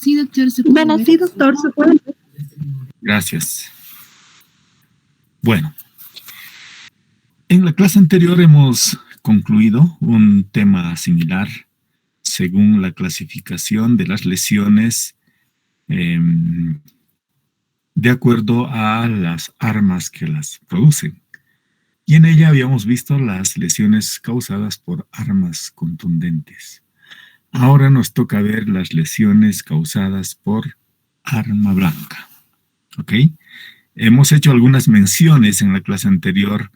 Sí, doctor, se puede Bueno, ver. sí, doctor, se puede ver. Gracias. Bueno, en la clase anterior hemos concluido un tema similar según la clasificación de las lesiones de acuerdo a las armas que las producen. Y en ella habíamos visto las lesiones causadas por armas contundentes. Ahora nos toca ver las lesiones causadas por arma blanca. ¿Ok? Hemos hecho algunas menciones en la clase anterior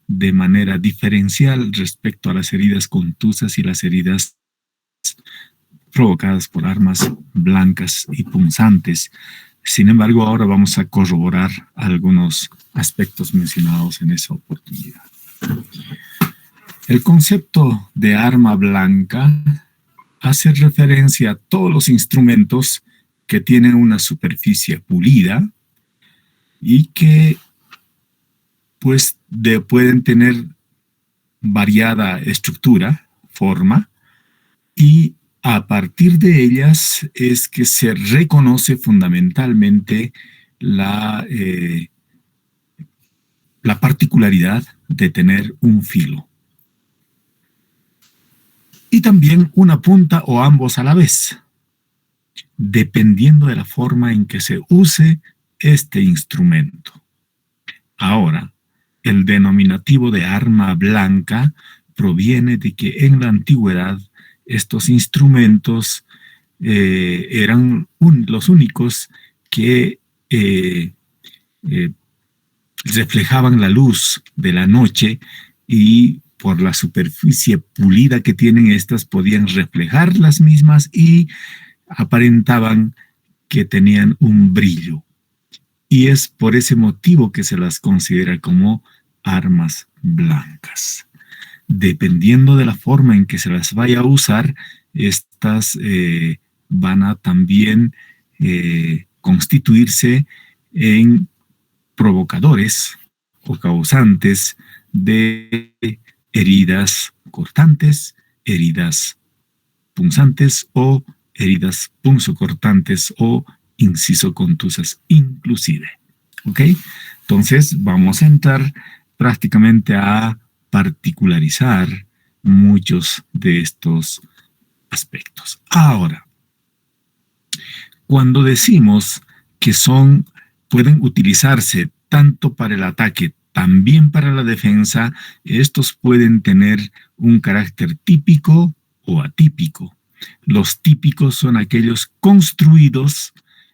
de manera diferencial respecto a las heridas contusas y las heridas provocadas por armas blancas y punzantes. Sin embargo, ahora vamos a corroborar algunos aspectos mencionados en esa oportunidad. El concepto de arma blanca hace referencia a todos los instrumentos que tienen una superficie pulida y que pues pueden tener variada estructura, forma, y a partir de ellas es que se reconoce fundamentalmente la particularidad de tener un filo. Y también una punta o ambos a la vez, dependiendo de la forma en que se use este instrumento. Ahora, el denominativo de arma blanca proviene de que en la antigüedad estos instrumentos eran los únicos que reflejaban la luz de la noche y por la superficie pulida que tienen estas podían reflejar las mismas y aparentaban que tenían un brillo. Y es por ese motivo que se las considera como armas blancas. Dependiendo de la forma en que se las vaya a usar, estas van a también constituirse en provocadores o causantes de heridas cortantes, heridas punzantes o heridas punzocortantes o incisocontusas inclusive. ¿Ok? Entonces vamos a entrar prácticamente a particularizar muchos de estos aspectos. Ahora, cuando decimos que pueden utilizarse tanto para el ataque, también para la defensa, estos pueden tener un carácter típico o atípico. Los típicos son aquellos construidos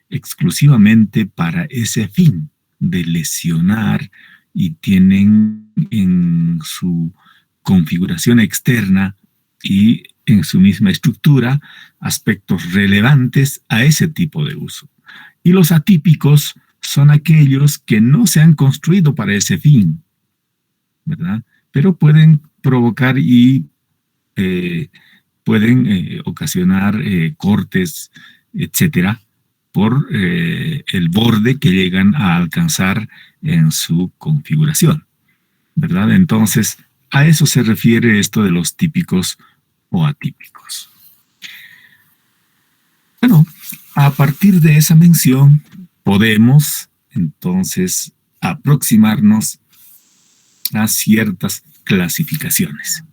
exclusivamente para ese fin de lesionar y tienen en su configuración externa y en su misma estructura aspectos relevantes a ese tipo de uso. Y los atípicos son aquellos que no se han construido para ese fin, ¿verdad? Pero pueden provocar y pueden ocasionar cortes, etcétera, por el borde que llegan a alcanzar en su configuración, ¿verdad? Entonces, a eso se refiere esto de los típicos o atípicos. Bueno, a partir de esa mención, podemos entonces aproximarnos a ciertas clasificaciones.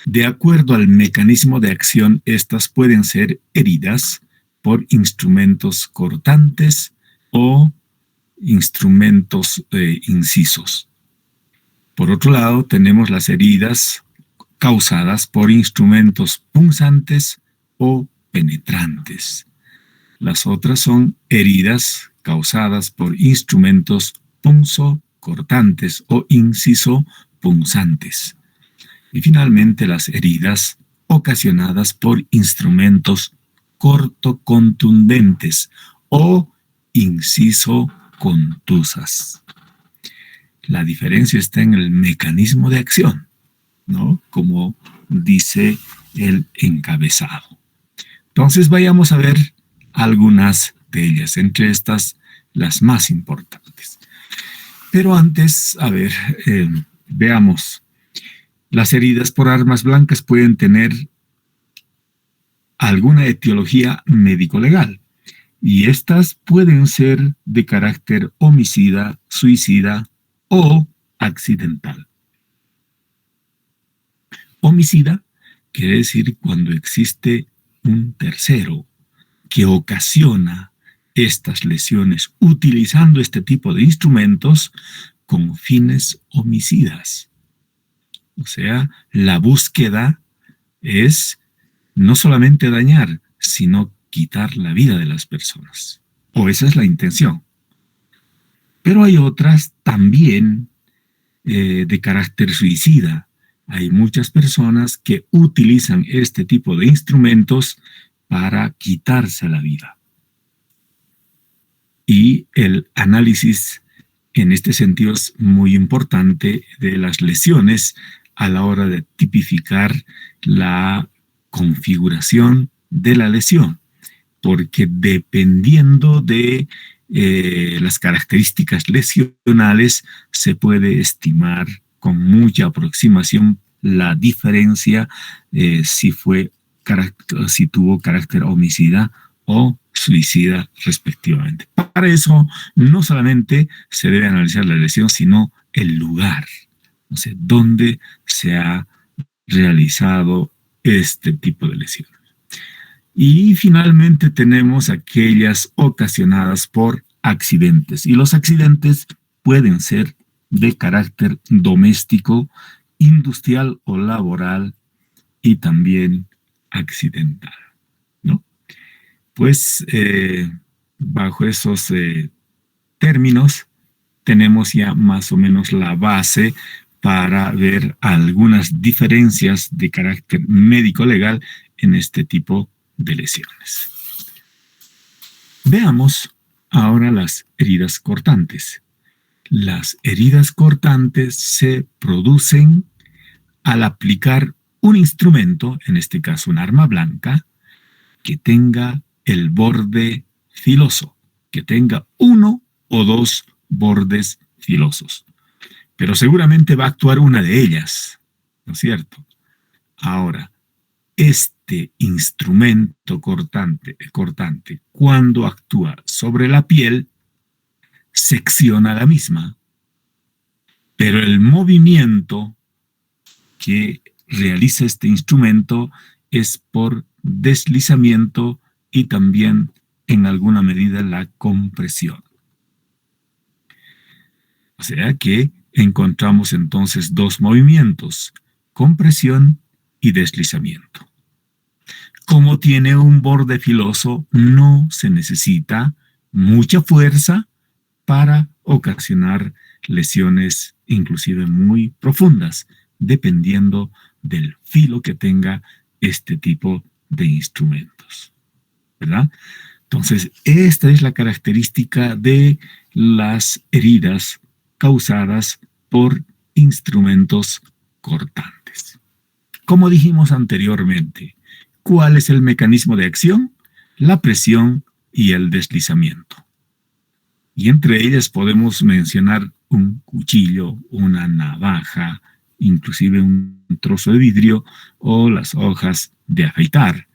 De acuerdo al mecanismo de acción, estas pueden ser heridas por instrumentos cortantes o instrumentos incisos. Por otro lado, tenemos las heridas causadas por instrumentos punzantes o penetrantes. Las otras son heridas causadas por instrumentos punzocortantes o incisopunzantes. Y finalmente las heridas ocasionadas por instrumentos cortocontundentes o incisocontusas. La diferencia está en el mecanismo de acción, ¿no? Como dice el encabezado. Entonces vayamos a ver algunas de ellas, entre estas las más importantes. Pero antes, a ver, veamos. Las heridas por armas blancas pueden tener alguna etiología médico-legal. Y estas pueden ser de carácter homicida, suicida o accidental. Homicida quiere decir cuando existe un tercero que ocasiona estas lesiones utilizando este tipo de instrumentos con fines homicidas. O sea, la búsqueda es no solamente dañar, sino quitar la vida de las personas. O esa es la intención. Pero hay otras también de carácter suicida. Hay muchas personas que utilizan este tipo de instrumentos para quitarse la vida. Y el análisis en este sentido es muy importante de las lesiones a la hora de tipificar la configuración de la lesión, porque dependiendo de las características lesionales se puede estimar con mucha aproximación la diferencia si tuvo carácter homicida o suicida respectivamente. Para eso no solamente se debe analizar la lesión, sino el lugar, o sea, dónde se ha realizado este tipo de lesiones. Y finalmente tenemos aquellas ocasionadas por accidentes. Y los accidentes pueden ser de carácter doméstico, industrial o laboral y también accidental, ¿no? Pues bajo esos términos tenemos ya más o menos la base para ver algunas diferencias de carácter médico-legal en este tipo de lesiones. Veamos ahora las heridas cortantes. Las heridas cortantes se producen al aplicar un instrumento, en este caso un arma blanca, que tenga el borde filoso, que tenga uno o dos bordes filosos. Pero seguramente va a actuar una de ellas, ¿no es cierto? Ahora, este instrumento cortante, cuando actúa sobre la piel, secciona la misma, pero el movimiento que realiza este instrumento es por deslizamiento y también en alguna medida la compresión. O sea que encontramos entonces dos movimientos, compresión y deslizamiento. Como tiene un borde filoso, no se necesita mucha fuerza para ocasionar lesiones inclusive muy profundas, dependiendo del filo que tenga este tipo de instrumentos, ¿verdad? Entonces, esta es la característica de las heridas causadas por instrumentos cortantes. Como dijimos anteriormente, ¿cuál es el mecanismo de acción? La presión y el deslizamiento. Y entre ellas podemos mencionar un cuchillo, una navaja, inclusive un trozo de vidrio o las hojas de afeitar.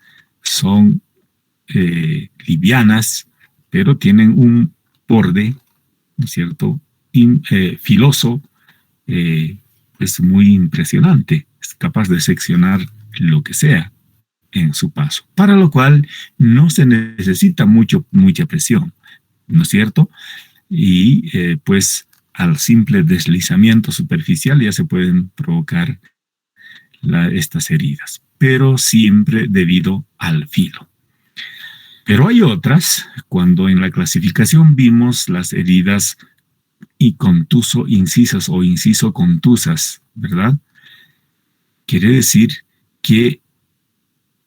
Son livianas, pero tienen un borde, ¿no es cierto?, filoso, es muy impresionante, es capaz de seccionar lo que sea en su paso, para lo cual no se necesita mucha presión, ¿no es cierto? Y pues al simple deslizamiento superficial ya se pueden provocar estas heridas, pero siempre debido al filo. Pero hay otras, cuando en la clasificación vimos las heridas y contuso incisas o inciso contusas, ¿verdad? Quiere decir que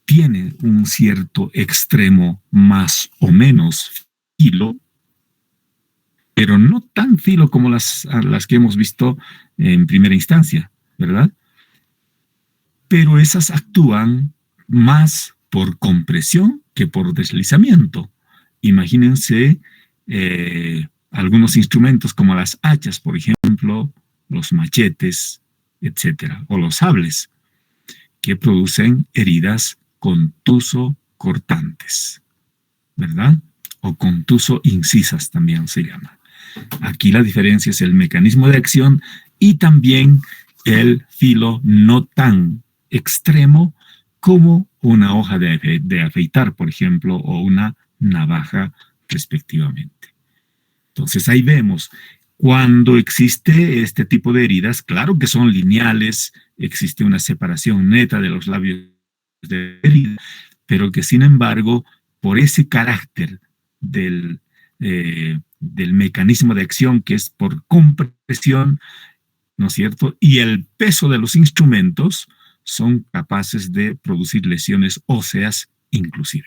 tiene un cierto extremo más o menos filo, pero no tan filo como las que hemos visto en primera instancia, ¿verdad? Pero esas actúan más por compresión que por deslizamiento. Imagínense algunos instrumentos como las hachas, por ejemplo, los machetes, etcétera, o los sables, que producen heridas contuso cortantes, ¿verdad? O contuso-incisas también se llama. Aquí la diferencia es el mecanismo de acción y también el filo no tan extremo como una hoja de afeitar, por ejemplo, o una navaja respectivamente. Entonces ahí vemos, cuando existe este tipo de heridas, claro que son lineales, existe una separación neta de los labios de la herida, pero que sin embargo, por ese carácter del mecanismo de acción que es por compresión, ¿no es cierto? Y el peso de los instrumentos son capaces de producir lesiones óseas inclusive.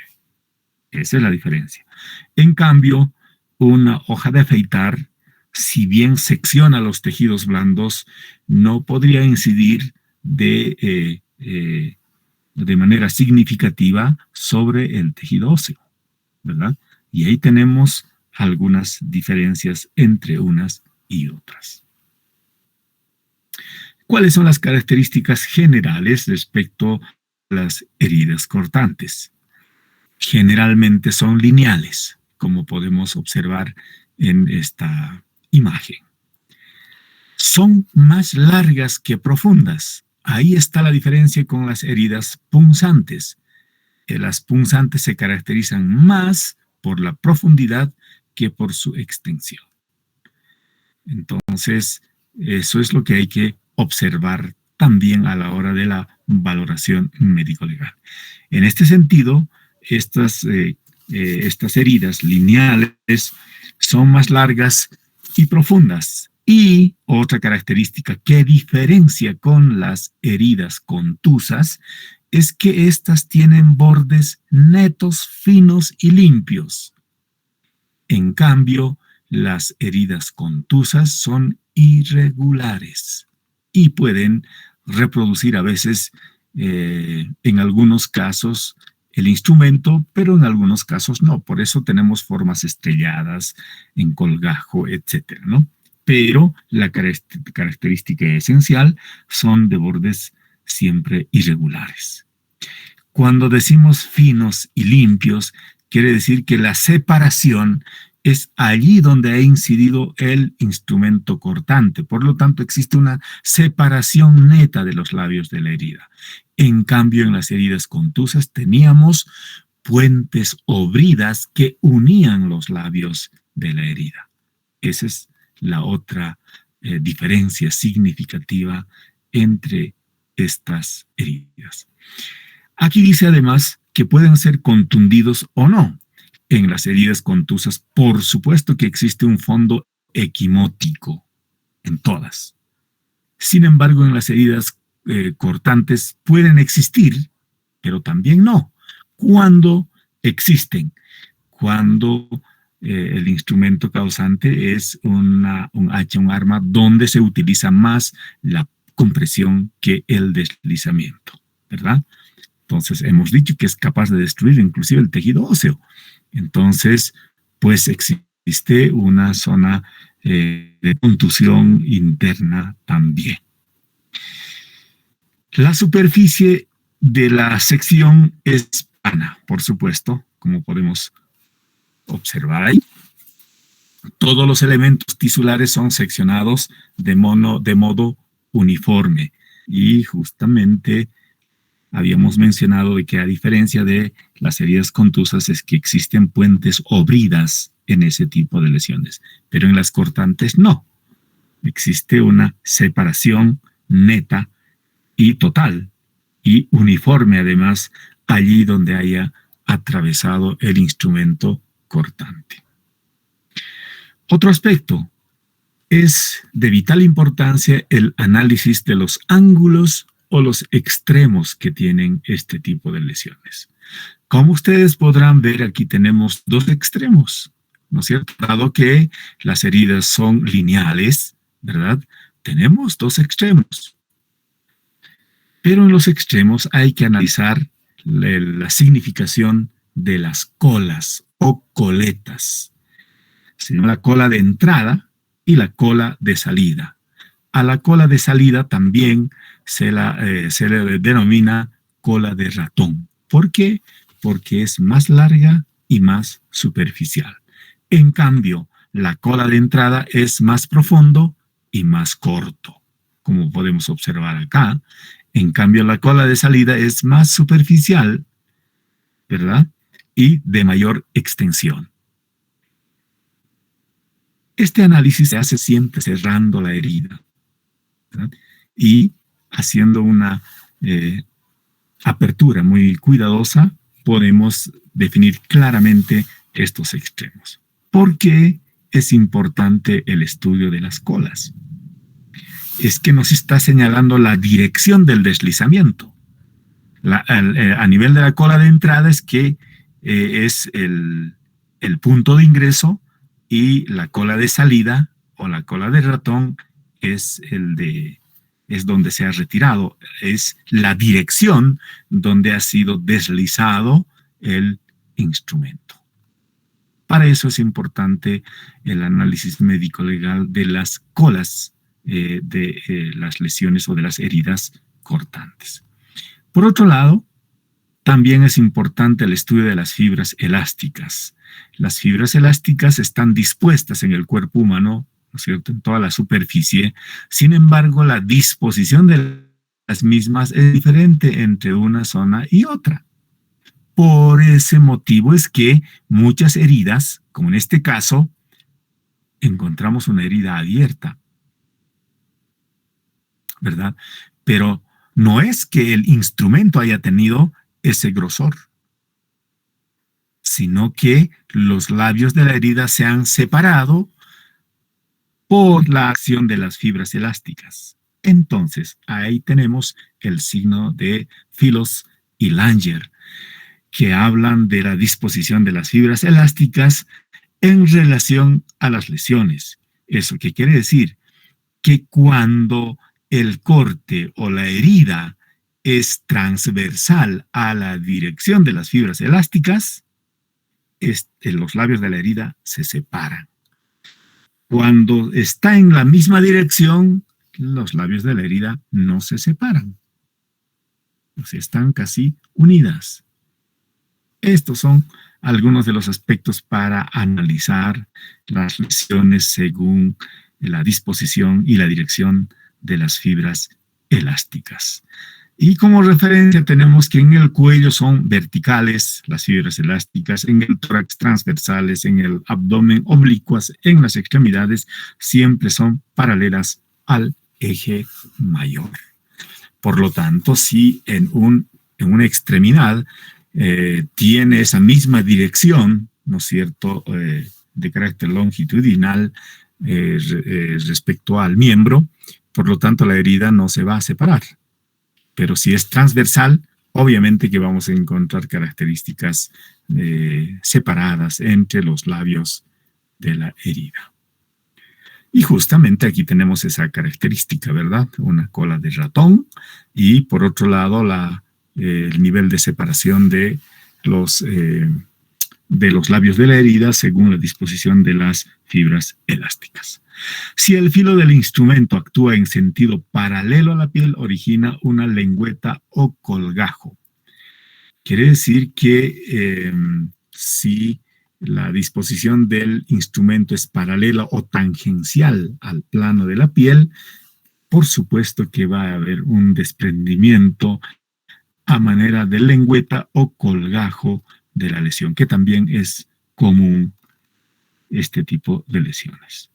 Esa es la diferencia. En cambio, una hoja de afeitar, si bien secciona los tejidos blandos, no podría incidir de manera significativa sobre el tejido óseo, ¿verdad? Y ahí tenemos algunas diferencias entre unas y otras. ¿Cuáles son las características generales respecto a las heridas cortantes? Generalmente son lineales, como podemos observar en esta imagen. Son más largas que profundas. Ahí está la diferencia con las heridas punzantes. Las punzantes se caracterizan más por la profundidad que por su extensión. Entonces, eso es lo que hay que observar también a la hora de la valoración médico-legal. En este sentido, estas heridas lineales son más largas y profundas. Y otra característica que diferencia con las heridas contusas es que estas tienen bordes netos, finos y limpios. En cambio, las heridas contusas son irregulares y pueden reproducir a veces, en algunos casos, el instrumento, pero en algunos casos no. Por eso tenemos formas estrelladas, en colgajo, etcétera, ¿no? Pero la característica esencial son de bordes siempre irregulares. Cuando decimos finos y limpios, quiere decir que la separación es allí donde ha incidido el instrumento cortante. Por lo tanto, existe una separación neta de los labios de la herida. En cambio, en las heridas contusas teníamos puentes o bridas que unían los labios de la herida. Esa es la otra diferencia significativa entre estas heridas. Aquí dice además que pueden ser contundidos o no. En las heridas contusas, por supuesto que existe un fondo equimótico en todas. Sin embargo, en las heridas cortantes pueden existir, pero también no. ¿Cuándo existen? Cuando el instrumento causante es un hacha, un arma, donde se utiliza más la compresión que el deslizamiento, ¿verdad? Entonces, hemos dicho que es capaz de destruir inclusive el tejido óseo. Entonces, pues existe una zona de contusión interna también. La superficie de la sección es plana, por supuesto, como podemos observar ahí. Todos los elementos tisulares son seccionados de modo uniforme y justamente habíamos mencionado de que a diferencia de las heridas contusas es que existen puentes o bridas en ese tipo de lesiones, pero en las cortantes no. Existe una separación neta y total y uniforme además allí donde haya atravesado el instrumento cortante. Otro aspecto es de vital importancia el análisis de los ángulos o los extremos que tienen este tipo de lesiones. Como ustedes podrán ver, aquí tenemos dos extremos, ¿no es cierto? Dado que las heridas son lineales, ¿verdad? Tenemos dos extremos. Pero en los extremos hay que analizar la significación de las colas o coletas. La cola de entrada y la cola de salida. A la cola de salida también se le denomina cola de ratón. ¿Por qué? porque es más larga y más superficial. En cambio, la cola de entrada es más profundo y más corto, como podemos observar acá. En cambio, la cola de salida es más superficial, ¿verdad? Y de mayor extensión. Este análisis se hace siempre cerrando la herida, ¿verdad? Y haciendo una apertura muy cuidadosa, podemos definir claramente estos extremos. ¿Por qué es importante el estudio de las colas? Es que nos está señalando la dirección del deslizamiento. A nivel de la cola de entrada es que es el punto de ingreso, y la cola de salida o la cola de ratón es es donde se ha retirado, es la dirección donde ha sido deslizado el instrumento. Para eso es importante el análisis médico-legal de las colas de las lesiones o de las heridas cortantes. Por otro lado, también es importante el estudio de las fibras elásticas. Las fibras elásticas están dispuestas en el cuerpo humano, ¿no es cierto?, en toda la superficie. Sin embargo, la disposición de las mismas es diferente entre una zona y otra. Por ese motivo es que muchas heridas, como en este caso, encontramos una herida abierta, ¿verdad? Pero no es que el instrumento haya tenido ese grosor, sino que los labios de la herida se han separado por la acción de las fibras elásticas. Entonces, ahí tenemos el signo de Philos y Langer, que hablan de la disposición de las fibras elásticas en relación a las lesiones. ¿Eso qué quiere decir? Que cuando el corte o la herida es transversal a la dirección de las fibras elásticas, los labios de la herida se separan. Cuando está en la misma dirección, los labios de la herida no se separan. O sea, están casi unidas. Estos son algunos de los aspectos para analizar las lesiones según la disposición y la dirección de las fibras elásticas. Y como referencia tenemos que en el cuello son verticales las fibras elásticas, en el tórax transversales, en el abdomen oblicuas, en las extremidades siempre son paralelas al eje mayor. Por lo tanto, si en una extremidad tiene esa misma dirección, ¿no es cierto?, de carácter longitudinal respecto al miembro, por lo tanto la herida no se va a separar. Pero si es transversal, obviamente que vamos a encontrar características separadas entre los labios de la herida. Y justamente aquí tenemos esa característica, ¿verdad? Una cola de ratón y por otro lado el nivel de separación de los labios de la herida según la disposición de las fibras elásticas. Si el filo del instrumento actúa en sentido paralelo a la piel, origina una lengüeta o colgajo. Quiere decir que si la disposición del instrumento es paralela o tangencial al plano de la piel, por supuesto que va a haber un desprendimiento a manera de lengüeta o colgajo de la lesión, que también es común este tipo de lesiones.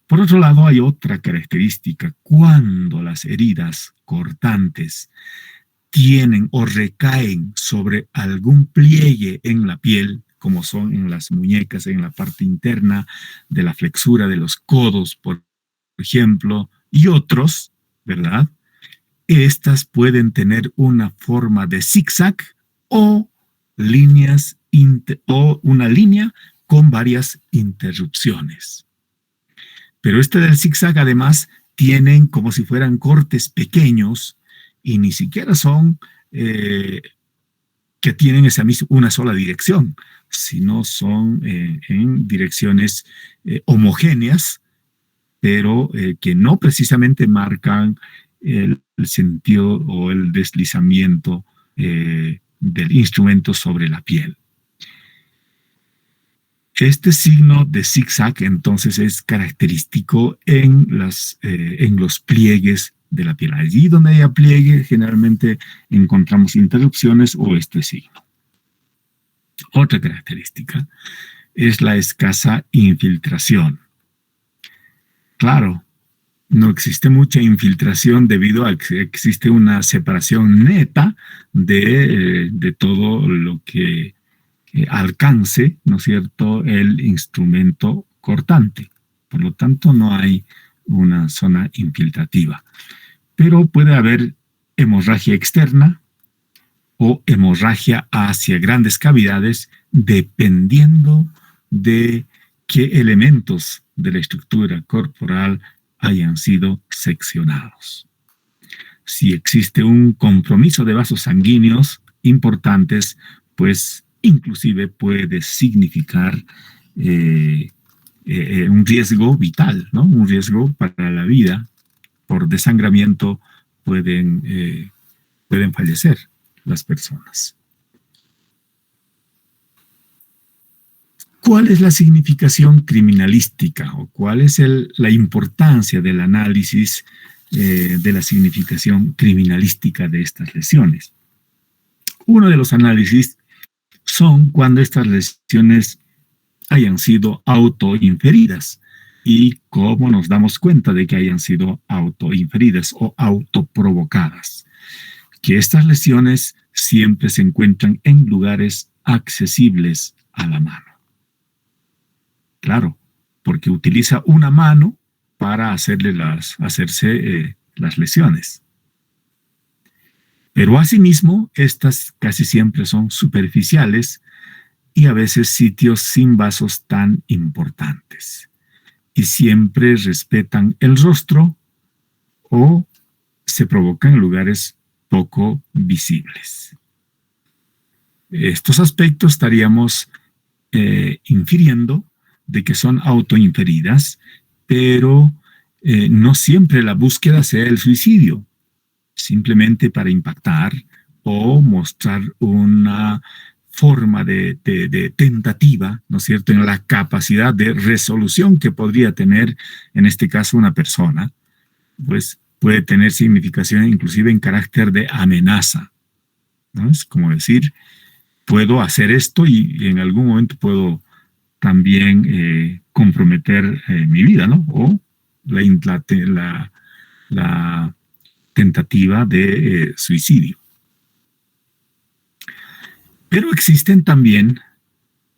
Por otro lado, hay otra característica. Cuando las heridas cortantes tienen o recaen sobre algún pliegue en la piel, como son en las muñecas, en la parte interna de la flexura de los codos, por ejemplo, y otros, ¿verdad? Estas pueden tener una forma de zigzag o una línea con varias interrupciones. Pero del zigzag además tienen como si fueran cortes pequeños y ni siquiera son que tienen una sola dirección, sino son en direcciones homogéneas, pero que no precisamente marcan el sentido o el deslizamiento del instrumento sobre la piel. Este signo de zigzag entonces es característico en los pliegues de la piel. Allí donde haya pliegue generalmente encontramos interrupciones o este signo. Otra característica es la escasa infiltración. Claro, no existe mucha infiltración debido a que existe una separación neta de todo lo que alcance, ¿no es cierto?, el instrumento cortante. Por lo tanto, no hay una zona infiltrativa. Pero puede haber hemorragia externa o hemorragia hacia grandes cavidades, dependiendo de qué elementos de la estructura corporal hayan sido seccionados. Si existe un compromiso de vasos sanguíneos importantes, pues inclusive puede significar un riesgo vital, ¿no? Un riesgo para la vida. Por desangramiento pueden fallecer las personas. ¿Cuál es la significación criminalística o cuál es la importancia del análisis de la significación criminalística de estas lesiones? Uno de los análisis son cuando estas lesiones hayan sido autoinferidas. ¿Y cómo nos damos cuenta de que hayan sido autoinferidas o autoprovocadas? Que estas lesiones siempre se encuentran en lugares accesibles a la mano. Claro, porque utiliza una mano para hacerse las lesiones. Pero asimismo, estas casi siempre son superficiales y a veces sitios sin vasos tan importantes. Y siempre respetan el rostro o se provocan en lugares poco visibles. Estos aspectos estaríamos infiriendo de que son autoinferidas, pero no siempre la búsqueda sea el suicidio, simplemente para impactar o mostrar una forma de tentativa, ¿no es cierto?, en la capacidad de resolución que podría tener, en este caso, una persona, pues puede tener significación inclusive en carácter de amenaza, ¿no? Es como decir, puedo hacer esto y en algún momento puedo también comprometer mi vida, ¿no? O la tentativa de suicidio. Pero existen también,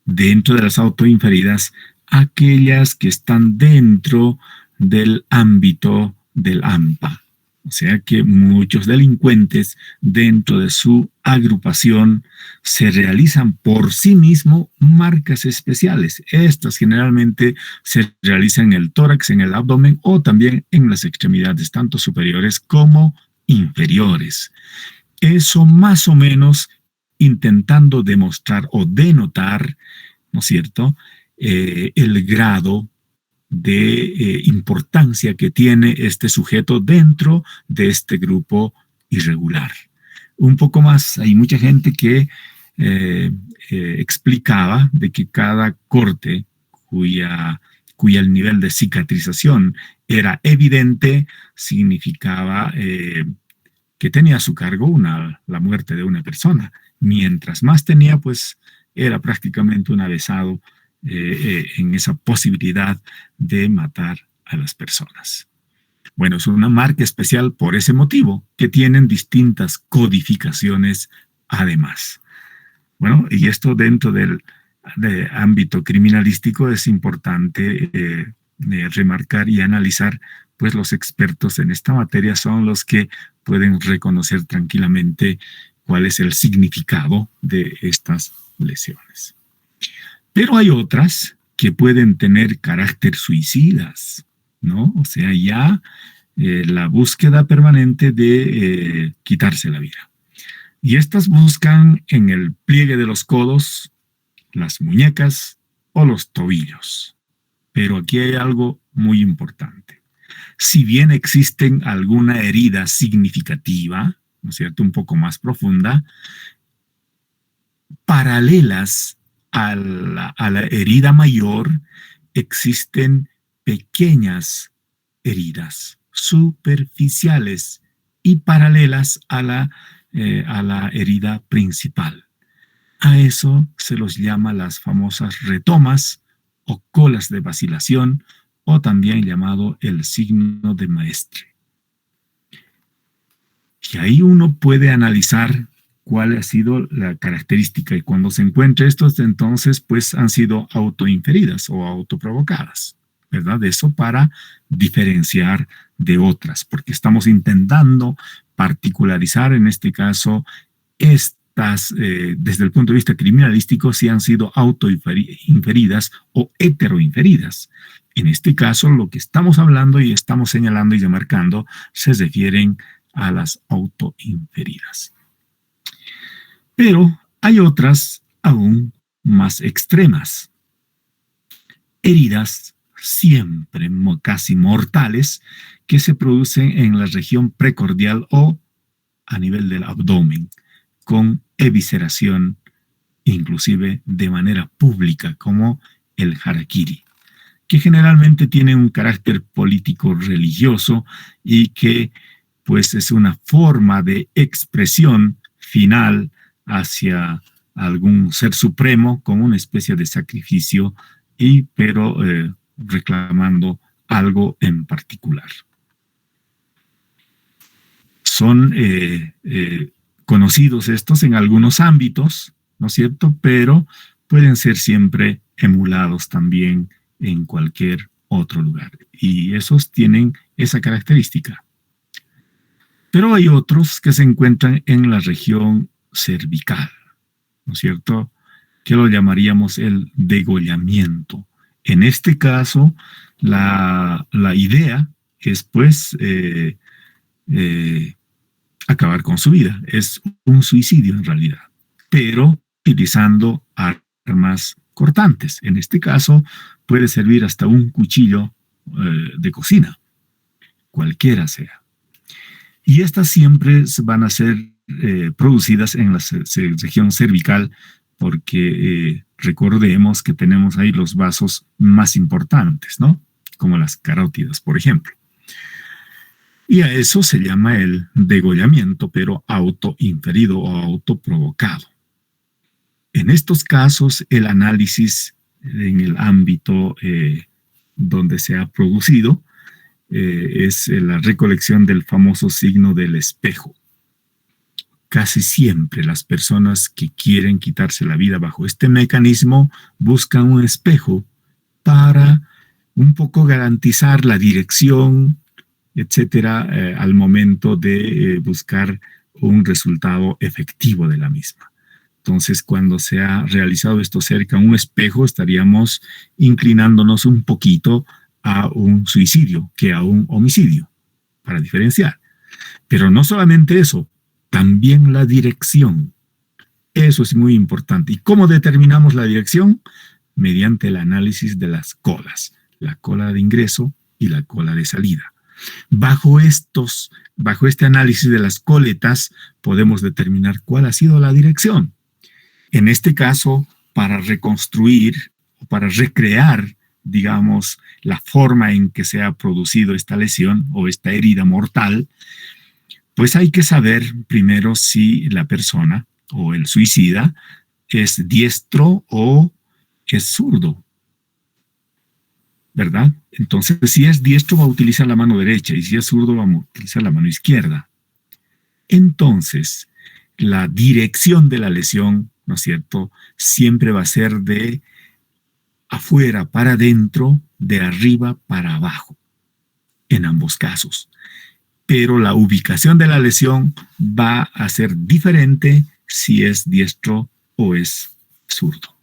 dentro de las autoinferidas, aquellas que están dentro del ámbito del AMPA. O sea que muchos delincuentes dentro de su agrupación se realizan por sí mismos marcas especiales. Estas generalmente se realizan en el tórax, en el abdomen o también en las extremidades, tanto superiores como inferiores. Eso más o menos intentando demostrar o denotar, ¿no es cierto?, el grado de importancia que tiene este sujeto dentro de este grupo irregular. Un poco más, hay mucha gente que explicaba de que cada corte cuya el nivel de cicatrización era evidente, significaba que tenía a su cargo la muerte de una persona. Mientras más tenía, pues era prácticamente un avesado en esa posibilidad de matar a las personas. Bueno, es una marca especial por ese motivo, que tienen distintas codificaciones además. Bueno, y esto dentro del ámbito criminalístico es importante remarcar y analizar, pues los expertos en esta materia son los que pueden reconocer tranquilamente cuál es el significado de estas lesiones. Pero hay otras que pueden tener carácter suicidas, ¿no? O sea, ya la búsqueda permanente de quitarse la vida. Y estas buscan en el pliegue de los codos, las muñecas o los tobillos. Pero aquí hay algo muy importante. Si bien existen alguna herida significativa, ¿no es cierto?, un poco más profunda, paralelas a la herida mayor, existen pequeñas heridas superficiales y paralelas a la herida principal. A eso se los llama las famosas retomas o colas de vacilación, o también llamado el signo de Maestre. Y ahí uno puede analizar cuál ha sido la característica, y cuando se encuentra estos, entonces pues han sido autoinferidas o autoprovocadas, ¿verdad? Eso para diferenciar de otras, porque estamos intentando particularizar en este caso estas, desde el punto de vista criminalístico, si han sido autoinferidas o heteroinferidas. En este caso, lo que estamos hablando y estamos señalando y demarcando se refieren a las autoinferidas. Pero hay otras aún más extremas. Heridas siempre casi mortales que se producen en la región precordial o a nivel del abdomen, con evisceración, inclusive de manera pública, como el harakiri, que generalmente tiene un carácter político-religioso y que pues es una forma de expresión final hacia algún ser supremo con una especie de sacrificio, pero reclamando algo en particular. Son conocidos estos en algunos ámbitos, ¿no es cierto? Pero pueden ser siempre emulados también en cualquier otro lugar. Y esos tienen esa característica. Pero hay otros que se encuentran en la región cervical, ¿no es cierto? Que lo llamaríamos el degollamiento. En este caso, la idea es pues acabar con su vida. Es un suicidio en realidad, pero utilizando armas cortantes. En este caso, puede servir hasta un cuchillo de cocina, cualquiera sea. Y estas siempre van a ser producidas en la región cervical, porque recordemos que tenemos ahí los vasos más importantes, ¿no? Como las carótidas, por ejemplo. Y a eso se llama el degollamiento, pero autoinferido o autoprovocado. En estos casos, el análisis en el ámbito donde se ha producido es la recolección del famoso signo del espejo. Casi siempre las personas que quieren quitarse la vida bajo este mecanismo buscan un espejo para un poco garantizar la dirección, etcétera, al momento de buscar un resultado efectivo de la misma. Entonces, cuando se ha realizado esto cerca a un espejo, estaríamos inclinándonos un poquito a un suicidio que a un homicidio, para diferenciar. Pero no solamente eso, también la dirección. Eso es muy importante. ¿Y cómo determinamos la dirección? Mediante el análisis de las colas, la cola de ingreso y la cola de salida. Bajo este análisis de las coletas, podemos determinar cuál ha sido la dirección. En este caso, para reconstruir o para recrear, digamos, la forma en que se ha producido esta lesión o esta herida mortal, pues hay que saber primero si la persona o el suicida es diestro o es zurdo, ¿verdad? Entonces, si es diestro va a utilizar la mano derecha y si es zurdo va a utilizar la mano izquierda. Entonces, la dirección de la lesión, ¿no es cierto?, siempre va a ser de afuera para adentro, de arriba para abajo, en ambos casos. Pero la ubicación de la lesión va a ser diferente si es diestro o es zurdo.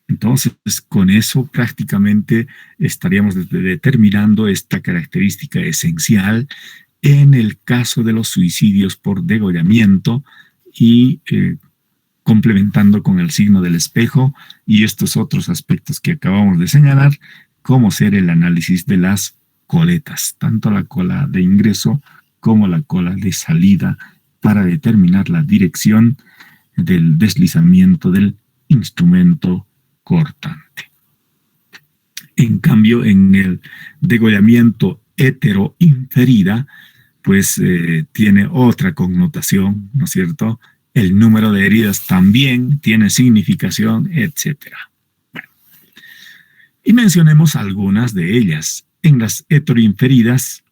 Entonces, con eso prácticamente estaríamos determinando esta característica esencial en el caso de los suicidios por degollamiento y complementando con el signo del espejo y estos otros aspectos que acabamos de señalar, como ser el análisis de las coletas, tanto la cola de ingreso como la cola de salida, para determinar la dirección del deslizamiento del instrumento cortante. En cambio, en el degollamiento heteroinferida, pues tiene otra connotación, ¿no es cierto? El número de heridas también tiene significación, etc. Bueno, y mencionemos algunas de ellas. En las heteroinferidas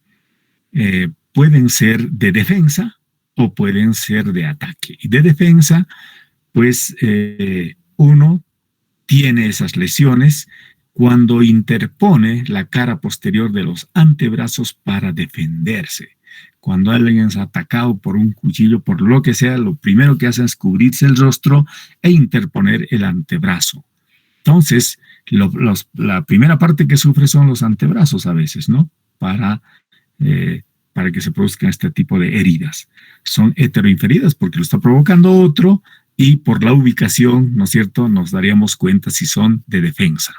pueden ser de defensa o pueden ser de ataque. Y de defensa, pues uno tiene esas lesiones cuando interpone la cara posterior de los antebrazos para defenderse. Cuando alguien es atacado por un cuchillo, por lo que sea, lo primero que hace es cubrirse el rostro e interponer el antebrazo. Entonces, la primera parte que sufre son los antebrazos a veces, ¿no? Para que se produzcan este tipo de heridas. Son heteroinferidas porque lo está provocando otro y por la ubicación, ¿no es cierto?, nos daríamos cuenta si son de defensa.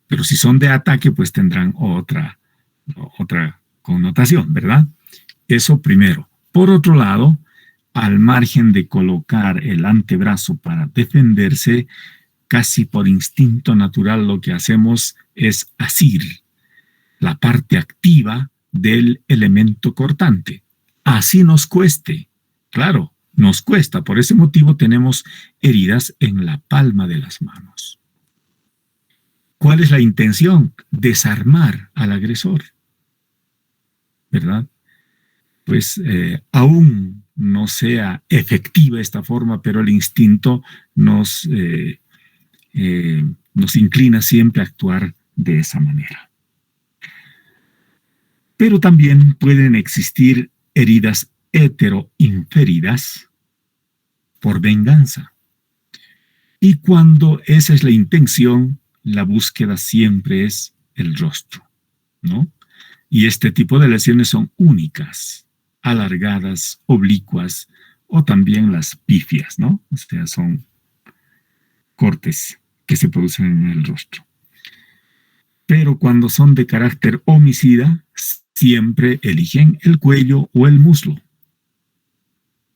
Pero si son de ataque, pues tendrán otra connotación, ¿verdad? Eso primero. Por otro lado, al margen de colocar el antebrazo para defenderse, casi por instinto natural lo que hacemos es asir la parte activa del elemento cortante. Así nos cueste. Claro, nos cuesta. Por ese motivo tenemos heridas en la palma de las manos. ¿Cuál es la intención? Desarmar al agresor, ¿verdad? Pues aún no sea efectiva esta forma, pero el instinto nos inclina siempre a actuar de esa manera. Pero también pueden existir heridas heteroinferidas por venganza. Y cuando esa es la intención, la búsqueda siempre es el rostro, ¿no? Y este tipo de lesiones son únicas, alargadas, oblicuas, o también las pifias, ¿no? O sea, son cortes que se producen en el rostro. Pero cuando son de carácter homicida, siempre eligen el cuello o el muslo.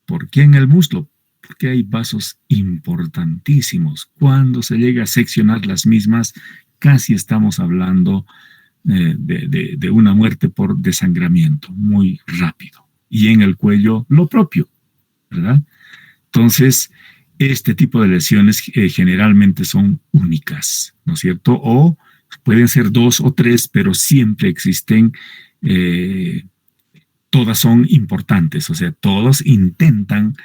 ¿Por qué en el muslo? Porque hay vasos importantísimos. Cuando se llega a seccionar las mismas, casi estamos hablando de una muerte por desangramiento, muy rápido. Y en el cuello lo propio, ¿verdad? Entonces, este tipo de lesiones generalmente son únicas, ¿no es cierto? O pueden ser 2 o 3, pero siempre existen, todas son importantes, o sea, todos intentan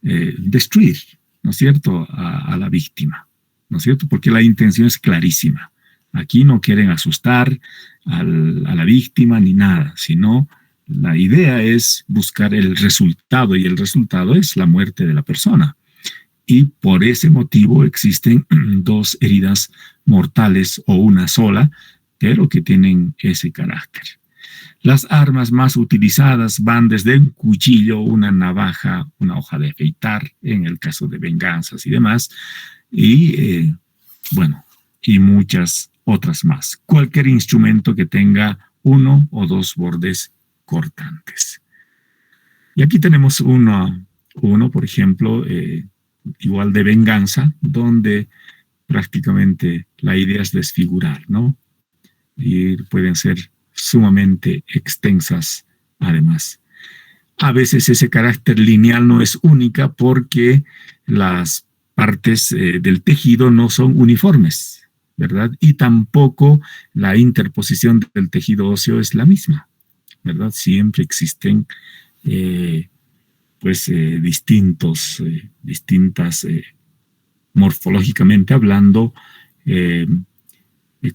destruir, ¿no es cierto?, a la víctima, ¿no es cierto? Porque la intención es clarísima. Aquí no quieren asustar a la víctima ni nada, sino la idea es buscar el resultado, y el resultado es la muerte de la persona. Y por ese motivo existen 2 heridas mortales o una sola, pero que tienen ese carácter. Las armas más utilizadas van desde un cuchillo, una navaja, una hoja de afeitar, en el caso de venganzas y demás, y y muchas otras más. Cualquier instrumento que tenga 1 o 2 bordes cortantes. Y aquí tenemos uno, por ejemplo, igual de venganza, donde prácticamente la idea es desfigurar, ¿no? Y pueden ser sumamente extensas además. A veces ese carácter lineal no es única porque las partes del tejido no son uniformes, ¿verdad? Y tampoco la interposición del tejido óseo es la misma, ¿verdad? Siempre existen distintas, morfológicamente hablando,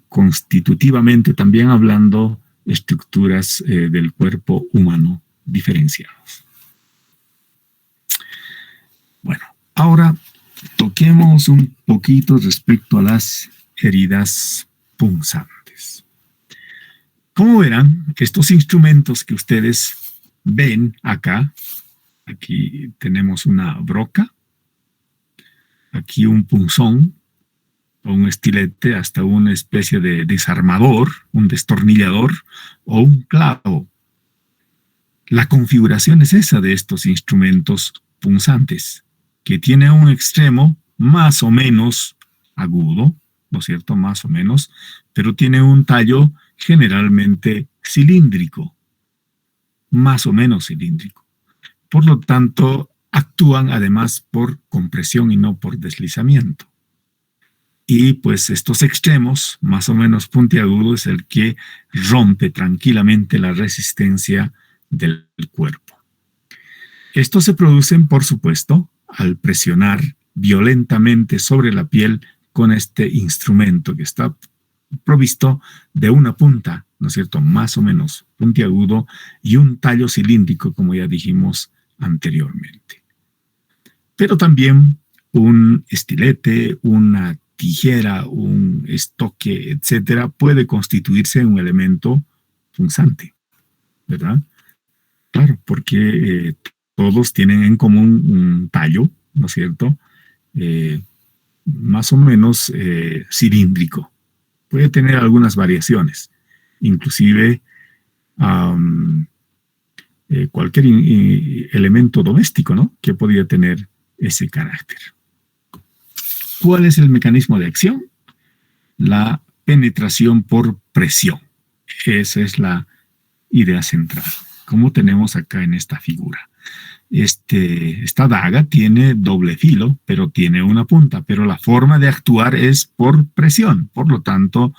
constitutivamente también hablando, estructuras del cuerpo humano diferenciadas. Bueno, ahora toquemos un poquito respecto a las heridas punzantes. Como verán, estos instrumentos que ustedes ven acá, aquí tenemos una broca, aquí un punzón, o un estilete, hasta una especie de desarmador, un destornillador o un clavo. La configuración es esa de estos instrumentos punzantes. que tiene un extremo más o menos agudo, ¿no es cierto? Más o menos, pero tiene un tallo generalmente cilíndrico, más o menos cilíndrico. Por lo tanto, actúan además por compresión y no por deslizamiento. Y pues estos extremos, más o menos puntiagudo, es el que rompe tranquilamente la resistencia del cuerpo. Estos se producen, por supuesto, al presionar violentamente sobre la piel con este instrumento que está provisto de una punta, ¿no es cierto?, más o menos puntiagudo y un tallo cilíndrico, como ya dijimos anteriormente. Pero también un estilete, una tijera, un estoque, etcétera, puede constituirse en un elemento punzante, ¿verdad? Claro, porque todos tienen en común un tallo, ¿no es cierto? Más o menos cilíndrico. Puede tener algunas variaciones, inclusive cualquier elemento doméstico, ¿no?, que podría tener ese carácter. ¿Cuál es el mecanismo de acción? La penetración por presión. Esa es la idea central, como tenemos acá en esta figura. Esta daga tiene doble filo, pero tiene una punta, pero la forma de actuar es por presión. Por lo tanto,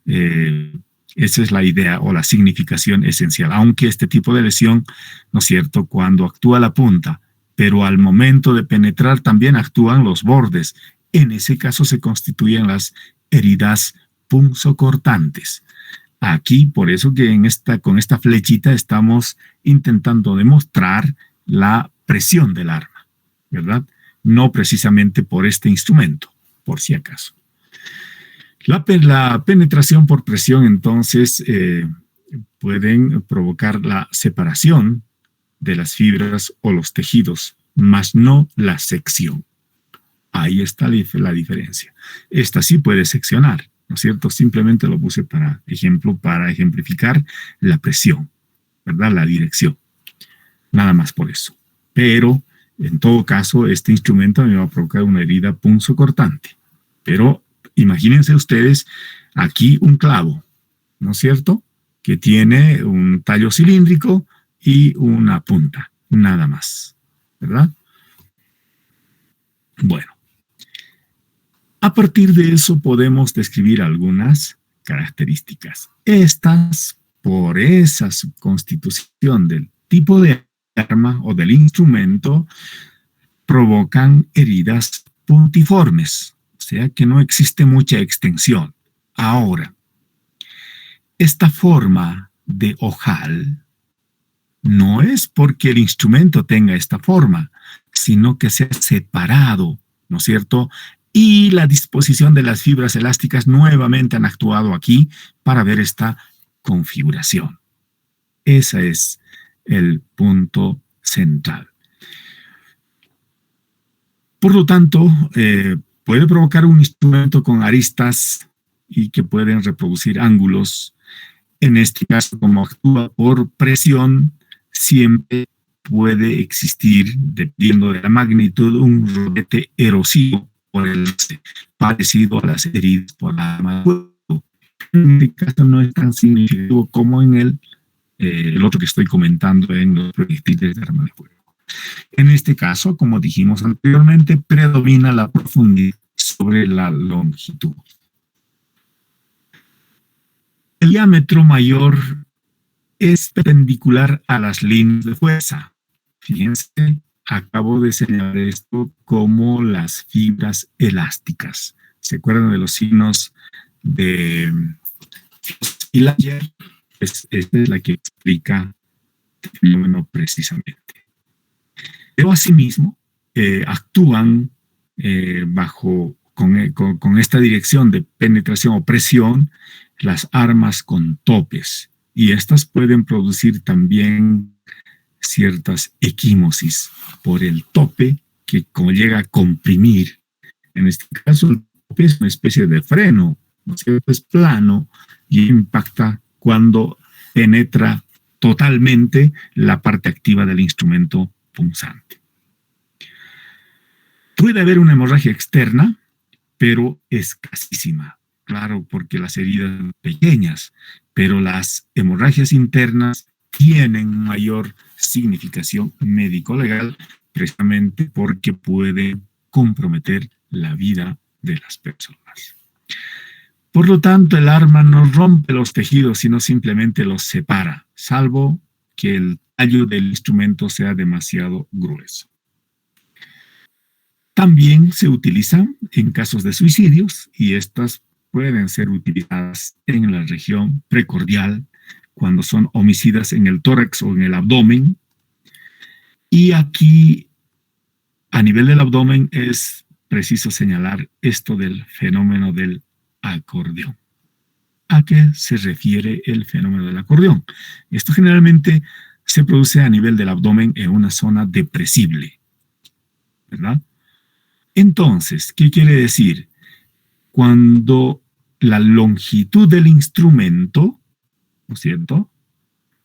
esa es la idea o la significación esencial. Aunque este tipo de lesión, ¿no es cierto?, cuando actúa la punta, pero al momento de penetrar también actúan los bordes. En ese caso se constituyen las heridas punzocortantes. Aquí, por eso que con esta flechita estamos intentando demostrar la presión del arma, ¿verdad? No precisamente por este instrumento, por si acaso. La penetración por presión, entonces, pueden provocar la separación de las fibras o los tejidos, mas no la sección. Ahí está la diferencia. Esta sí puede seccionar, ¿no es cierto? Simplemente lo puse para ejemplo, para ejemplificar la presión, ¿verdad? La dirección. Nada más por eso. Pero, en todo caso, este instrumento me va a provocar una herida punzocortante. Pero imagínense ustedes aquí un clavo, ¿no es cierto?, que tiene un tallo cilíndrico y una punta, nada más, ¿verdad? Bueno, a partir de eso podemos describir algunas características. Estas, por esa subconstitución del tipo de arma o del instrumento, provocan heridas puntiformes, o sea que no existe mucha extensión. Ahora, esta forma de ojal no es porque el instrumento tenga esta forma, sino que se ha separado, ¿no es cierto?, y la disposición de las fibras elásticas nuevamente han actuado aquí para ver esta configuración. Ese es el punto central. Por lo tanto, puede provocar un instrumento con aristas y que pueden reproducir ángulos. En este caso, como actúa por presión, siempre puede existir, dependiendo de la magnitud, un rodete erosivo por el parecido a las heridas por arma de fuego. En este caso no es tan significativo como en el otro que estoy comentando, en los proyectiles de arma de fuego. En este caso, como dijimos anteriormente, predomina la profundidad sobre la longitud. El diámetro mayor es perpendicular a las líneas de fuerza. Fíjense, acabo de señalar esto como las fibras elásticas. ¿Se acuerdan de los signos de Filager? Pues esta es la que explica el fenómeno precisamente. Pero asimismo, actúan con esta dirección de penetración o presión las armas con topes, y estas pueden producir también ciertas equimosis por el tope que como llega a comprimir. En este caso, el tope es una especie de freno, ¿no es cierto? Es plano y impacta cuando penetra totalmente la parte activa del instrumento punzante. Puede haber una hemorragia externa, pero escasísima. Claro, porque las heridas son pequeñas, pero las hemorragias internas tienen mayor significación médico-legal precisamente porque pueden comprometer la vida de las personas. Por lo tanto, el arma no rompe los tejidos, sino simplemente los separa, salvo que el tallo del instrumento sea demasiado grueso. También se utiliza en casos de suicidios y estas pueden ser utilizadas en la región precordial cuando son homicidas en el tórax o en el abdomen. Y aquí, a nivel del abdomen, es preciso señalar esto del fenómeno del acordeón. ¿A qué se refiere el fenómeno del acordeón? Esto generalmente se produce a nivel del abdomen en una zona depresible, ¿verdad? Entonces, ¿qué quiere decir? Cuando la longitud del instrumento, ¿no es cierto?,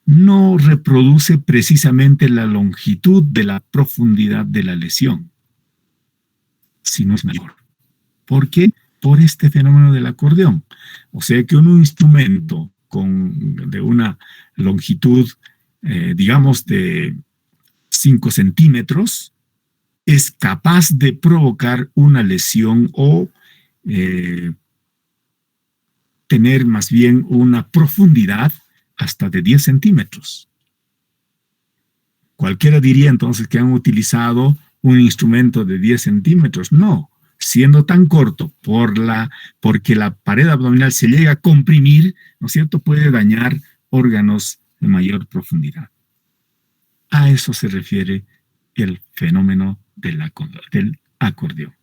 no reproduce precisamente la longitud de la profundidad de la lesión, sino es mayor. ¿Por qué? Por este fenómeno del acordeón. O sea que un instrumento de una longitud, digamos, de 5 centímetros, es capaz de provocar una lesión o tener más bien una profundidad hasta de 10 centímetros. Cualquiera diría entonces que han utilizado un instrumento de 10 centímetros. No, siendo tan corto porque la pared abdominal se llega a comprimir, ¿no es cierto?, puede dañar órganos de mayor profundidad. A eso se refiere el fenómeno del acordeón.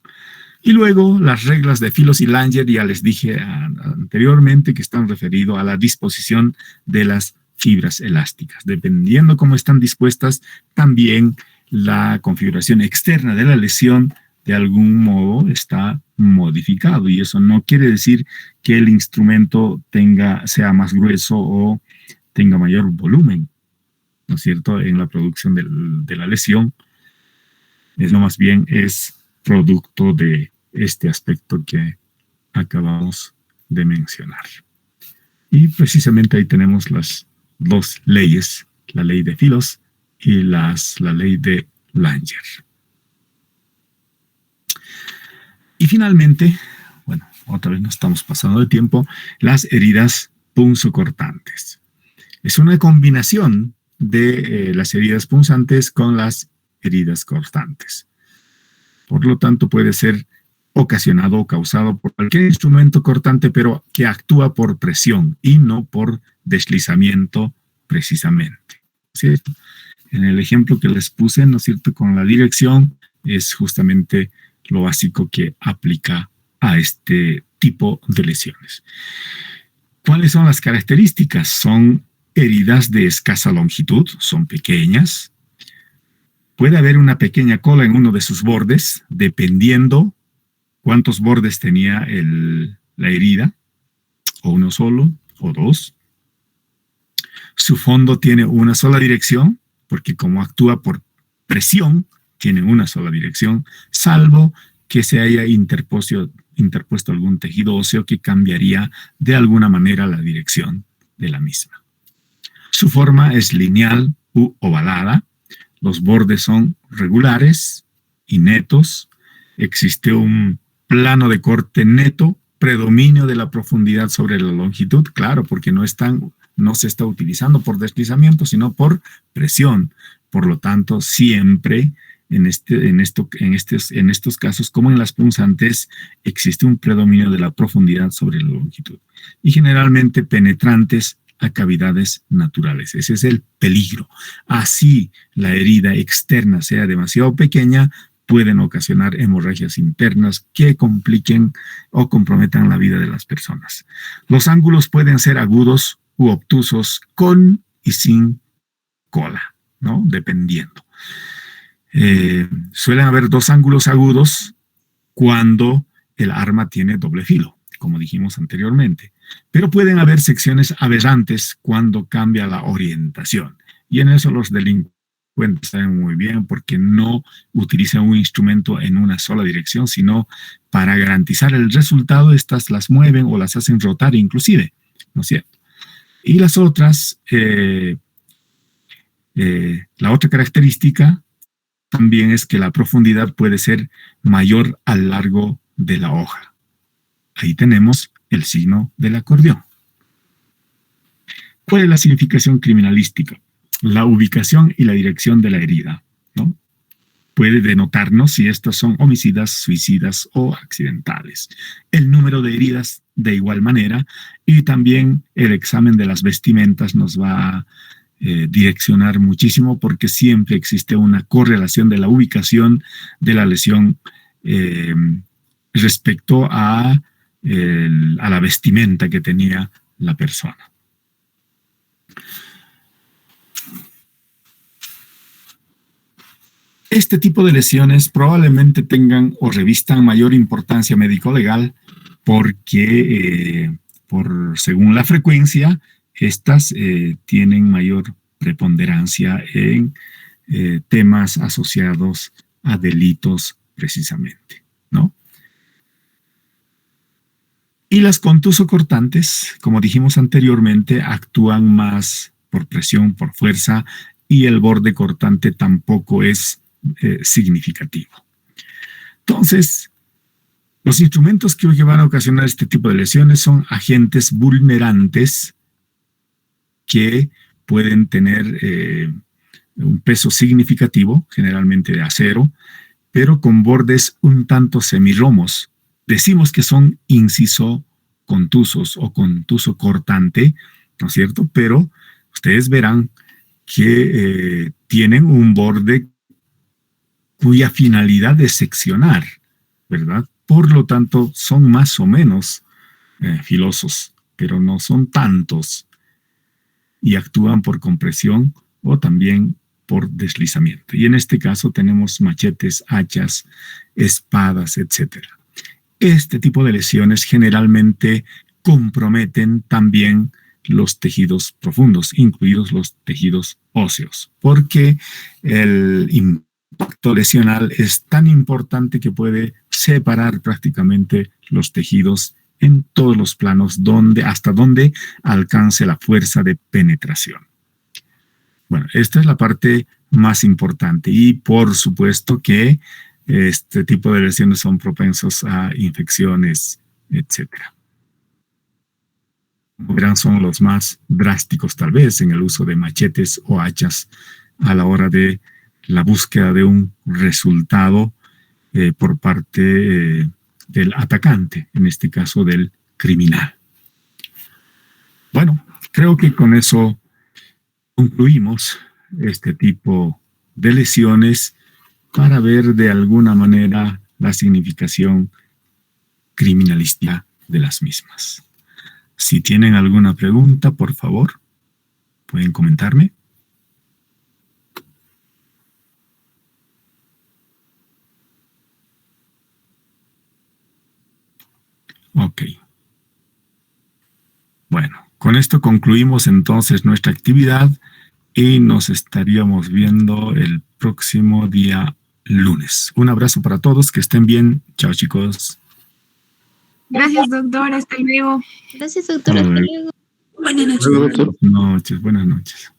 Y luego las reglas de Philos y Langer, ya les dije anteriormente que están referidos a la disposición de las fibras elásticas. Dependiendo cómo están dispuestas, también la configuración externa de la lesión de algún modo está modificado. Y eso no quiere decir que el instrumento sea más grueso o tenga mayor volumen, ¿no es cierto?, en la producción de la lesión. Eso más bien es producto de este aspecto que acabamos de mencionar. Y precisamente ahí tenemos las dos leyes, la ley de Philos y la ley de Langer. Y finalmente, bueno, otra vez nos estamos pasando de tiempo, las heridas punzocortantes. Es una combinación de las heridas punzantes con las heridas cortantes. Por lo tanto, puede ser ocasionado o causado por cualquier instrumento cortante, pero que actúa por presión y no por deslizamiento precisamente, ¿cierto? En el ejemplo que les puse, ¿no es cierto?, con la dirección, es justamente lo básico que aplica a este tipo de lesiones. ¿Cuáles son las características? Son heridas de escasa longitud, son pequeñas. Puede haber una pequeña cola en uno de sus bordes, dependiendo cuántos bordes tenía la herida, o uno solo, o dos. Su fondo tiene una sola dirección, porque como actúa por presión, tiene una sola dirección, salvo que se haya interpuesto algún tejido óseo que cambiaría de alguna manera la dirección de la misma. Su forma es lineal u ovalada. Los bordes son regulares y netos. Existe un plano de corte neto, predominio de la profundidad sobre la longitud, claro, porque no se está utilizando por deslizamiento, sino por presión. Por lo tanto, siempre en estos casos, como en las punzantes, existe un predominio de la profundidad sobre la longitud. Y generalmente penetrantes a cavidades naturales. Ese es el peligro. Así la herida externa sea demasiado pequeña, pueden ocasionar hemorragias internas que compliquen o comprometan la vida de las personas. Los ángulos pueden ser agudos u obtusos, con y sin cola, ¿no?, dependiendo. Suelen haber dos ángulos agudos cuando el arma tiene doble filo, como dijimos anteriormente, pero pueden haber secciones aberrantes cuando cambia la orientación, y en eso los delincuentes saben muy bien porque no utilizan un instrumento en una sola dirección, sino para garantizar el resultado, estas las mueven o las hacen rotar inclusive, ¿no es cierto? Y las otras, la otra característica también es que la profundidad puede ser mayor a lo largo de la hoja. Ahí tenemos el signo del acordeón. ¿Cuál es la significación criminalística? La ubicación y la dirección de la herida, ¿no? Puede denotarnos si estos son homicidas, suicidas o accidentales. El número de heridas de igual manera, y también el examen de las vestimentas nos va a direccionar muchísimo porque siempre existe una correlación de la ubicación de la lesión respecto a la vestimenta que tenía la persona. Este tipo de lesiones probablemente tengan o revistan mayor importancia médico-legal porque, según la frecuencia, estas tienen mayor preponderancia en temas asociados a delitos precisamente, ¿no? Y las contusocortantes, como dijimos anteriormente, actúan más por presión, por fuerza, y el borde cortante tampoco es significativo. Entonces, los instrumentos que van a ocasionar este tipo de lesiones son agentes vulnerantes que pueden tener un peso significativo, generalmente de acero, pero con bordes un tanto semirromos. Decimos que son inciso-contusos o contuso-cortante, ¿no es cierto? Pero ustedes verán que tienen un borde cuya finalidad es seccionar, ¿verdad? Por lo tanto, son más o menos filosos, pero no son tantos y actúan por compresión o también por deslizamiento. Y en este caso tenemos machetes, hachas, espadas, etc. Este tipo de lesiones generalmente comprometen también los tejidos profundos, incluidos los tejidos óseos, porque el impacto lesional es tan importante que puede separar prácticamente los tejidos en todos los planos hasta donde alcance la fuerza de penetración. Bueno, esta es la parte más importante y por supuesto que este tipo de lesiones son propensos a infecciones, etcétera. Como verán, son los más drásticos tal vez en el uso de machetes o hachas a la hora de la búsqueda de un resultado por parte del atacante, en este caso del criminal. Bueno, creo que con eso concluimos este tipo de lesiones para ver de alguna manera la significación criminalística de las mismas. Si tienen alguna pregunta, por favor, pueden comentarme. Ok. Bueno, con esto concluimos entonces nuestra actividad y nos estaríamos viendo el próximo día lunes. Un abrazo para todos, que estén bien. Chao, chicos. Gracias, doctor. Hasta luego. Gracias, doctor. Hasta luego. Buenas noches. Buenas noches.